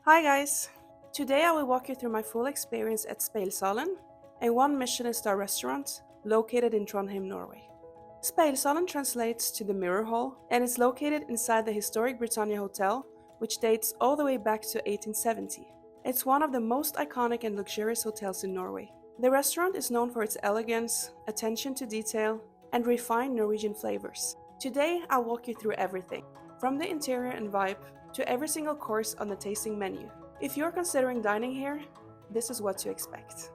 Hi guys! Today I will walk you through my full experience at Speilsalen, a one Michelin-star restaurant located in Trondheim, Norway. Speilsalen translates to the Mirror Hall and is located inside the historic Britannia Hotel, which dates all the way back to 1870. It's one of the most iconic and luxurious hotels in Norway. The restaurant is known for its elegance, attention to detail, and refined Norwegian flavors. Today I'll walk you through everything, from the interior and vibe to every single course on the tasting menu. If you're considering dining here, this is what to expect.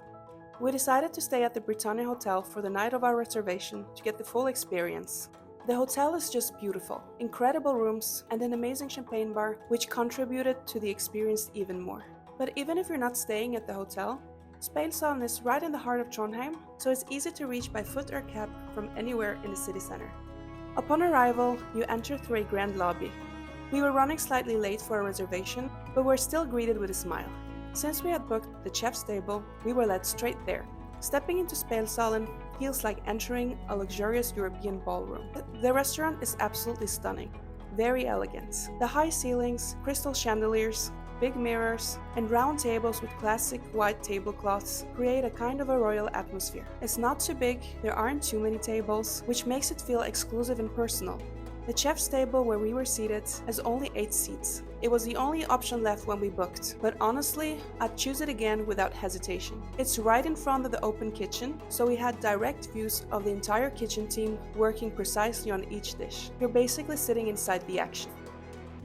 We decided to stay at the Britannia Hotel for the night of our reservation to get the full experience. The hotel is just beautiful, incredible rooms, and an amazing champagne bar, which contributed to the experience even more. But even if you're not staying at the hotel, Speilsalen is right in the heart of Trondheim, so it's easy to reach by foot or cab from anywhere in the city center. Upon arrival, you enter through a grand lobby. We were running slightly late for a reservation, but were still greeted with a smile. Since we had booked the chef's table, we were led straight there. Stepping into Speilsalen feels like entering a luxurious European ballroom. The restaurant is absolutely stunning, very elegant. The high ceilings, crystal chandeliers, big mirrors, and round tables with classic white tablecloths create a kind of a royal atmosphere. It's not too big, there aren't too many tables, which makes it feel exclusive and personal. The chef's table where we were seated has only 8 seats. It was the only option left when we booked, but honestly, I'd choose it again without hesitation. It's right in front of the open kitchen, so we had direct views of the entire kitchen team working precisely on each dish. You're basically sitting inside the action.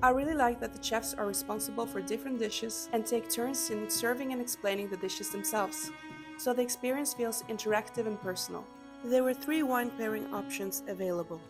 I really like that the chefs are responsible for different dishes and take turns in serving and explaining the dishes themselves, so the experience feels interactive and personal. There were 3 wine pairing options available.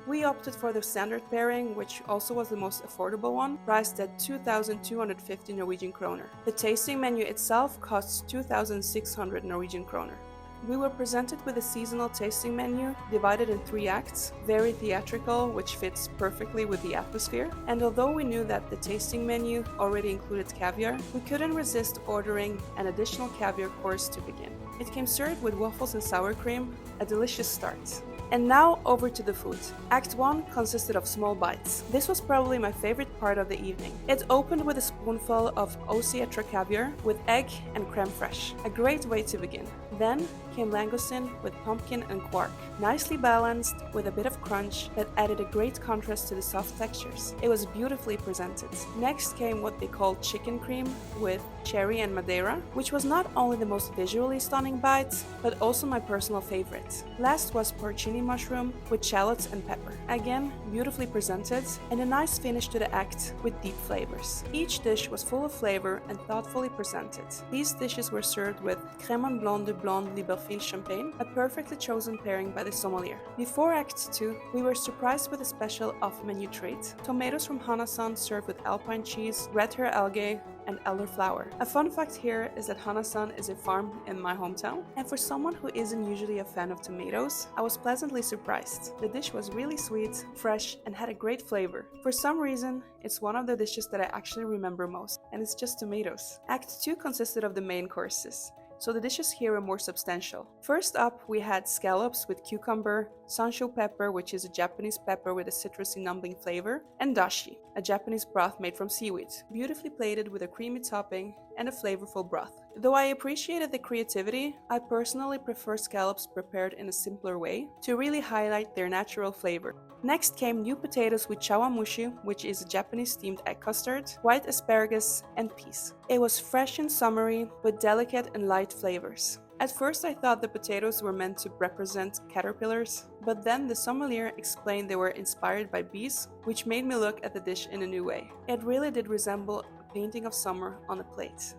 We opted for the standard pairing, which also was the most affordable one, priced at 2,250 Norwegian kroner. The tasting menu itself costs 2,600 Norwegian kroner. We were presented with a seasonal tasting menu divided in 3 acts, very theatrical, which fits perfectly with the atmosphere. And although we knew that the tasting menu already included caviar, we couldn't resist ordering an additional caviar course to begin. It came served with waffles and sour cream, a delicious start. And now over to the food. Act 1 consisted of small bites. This was probably my favorite part of the evening. It opened with a spoonful of Osietra caviar with egg and creme fraiche. A great way to begin. Then came langoustine with pumpkin and quark, nicely balanced with a bit of crunch that added a great contrast to the soft textures. It was beautifully presented. Next came what they called chicken cream with cherry and madeira, which was not only the most visually stunning bite, but also my personal favorite. Last was porcini mushroom with shallots and pepper. Again, beautifully presented, and a nice finish to the act with deep flavors. Each dish was full of flavor and thoughtfully presented. These dishes were served with Crème Blanc de Blonde Liberfil champagne, a perfectly chosen pairing by the sommelier. Before Act 2, we were surprised with a special off-menu treat. Tomatoes from Hanasan served with alpine cheese, red hair algae, and elderflower. A fun fact here is that Hanasan is a farm in my hometown, and for someone who isn't usually a fan of tomatoes, I was pleasantly surprised. The dish was really sweet, fresh, and had a great flavor. For some reason, it's one of the dishes that I actually remember most, and it's just tomatoes. Act 2 consisted of the main courses, so the dishes here are more substantial. First up, we had scallops with cucumber, sansho pepper, which is a Japanese pepper with a citrusy numbing flavor, and dashi, a Japanese broth made from seaweed, beautifully plated with a creamy topping and a flavorful broth. Though I appreciated the creativity, I personally prefer scallops prepared in a simpler way to really highlight their natural flavor. Next came new potatoes with chawamushi, which is a Japanese steamed egg custard, white asparagus, and peas. It was fresh and summery with delicate and light flavors. At first I thought the potatoes were meant to represent caterpillars, but then the sommelier explained they were inspired by bees, which made me look at the dish in a new way. It really did resemble a painting of summer on a plate.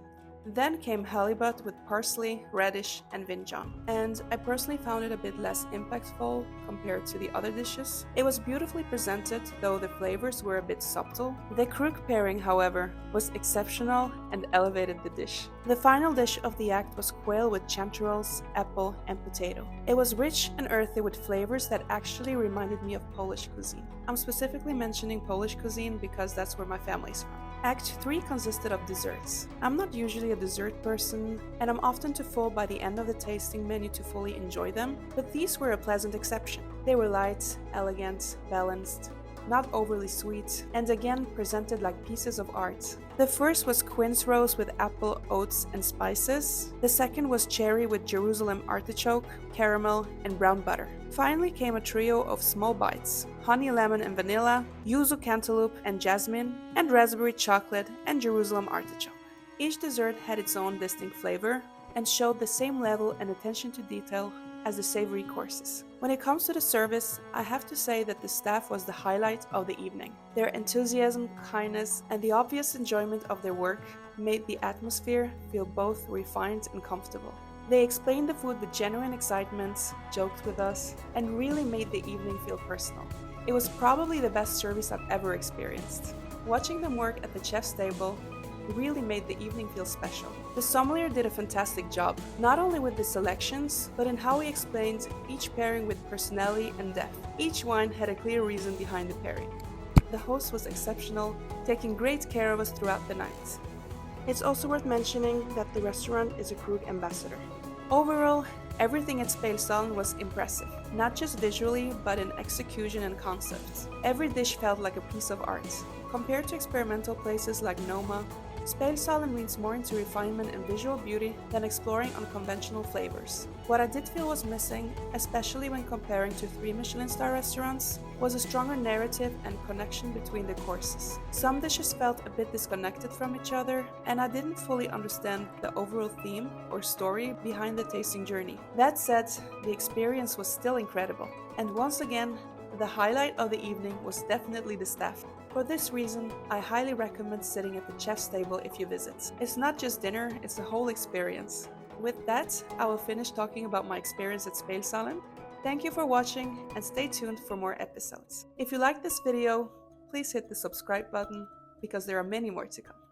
Then came halibut with parsley, radish, and vinjam, and I personally found it a bit less impactful compared to the other dishes. It was beautifully presented, though the flavors were a bit subtle. The crook pairing, however, was exceptional and elevated the dish. The final dish of the act was quail with chanterelles, apple, and potato. It was rich and earthy with flavors that actually reminded me of Polish cuisine. I'm specifically mentioning Polish cuisine because that's where my family's from. Act 3 consisted of desserts. I'm not usually a dessert person, and I'm often too full by the end of the tasting menu to fully enjoy them, but these were a pleasant exception. They were light, elegant, balanced, not overly sweet, and again presented like pieces of art. The first was quince rose with apple, oats, and spices. The second was cherry with Jerusalem artichoke, caramel, and brown butter. Finally came a trio of small bites: honey, lemon, and vanilla, yuzu cantaloupe and jasmine, and raspberry chocolate and Jerusalem artichoke. Each dessert had its own distinct flavor and showed the same level and attention to detail as the savory courses. When it comes to the service, I have to say that the staff was the highlight of the evening. Their enthusiasm, kindness, and the obvious enjoyment of their work made the atmosphere feel both refined and comfortable. They explained the food with genuine excitement, joked with us, and really made the evening feel personal. It was probably the best service I've ever experienced. Watching them work at the chef's table really made the evening feel special. The sommelier did a fantastic job, not only with the selections, but in how he explained each pairing with personality and depth. Each wine had a clear reason behind the pairing. The host was exceptional, taking great care of us throughout the night. It's also worth mentioning that the restaurant is a Krug ambassador. Overall, everything at Speilsalen was impressive, not just visually, but in execution and concept. Every dish felt like a piece of art. Compared to experimental places like Noma, Speilsalen leans more into refinement and visual beauty than exploring unconventional flavors. What I did feel was missing, especially when comparing to 3 Michelin-star restaurants, was a stronger narrative and connection between the courses. Some dishes felt a bit disconnected from each other, and I didn't fully understand the overall theme or story behind the tasting journey. That said, the experience was still incredible. And once again, the highlight of the evening was definitely the staff. For this reason, I highly recommend sitting at the chef's table if you visit. It's not just dinner, it's the whole experience. With that, I will finish talking about my experience at Speilsalen. Thank you for watching and stay tuned for more episodes. If you like this video, please hit the subscribe button because there are many more to come.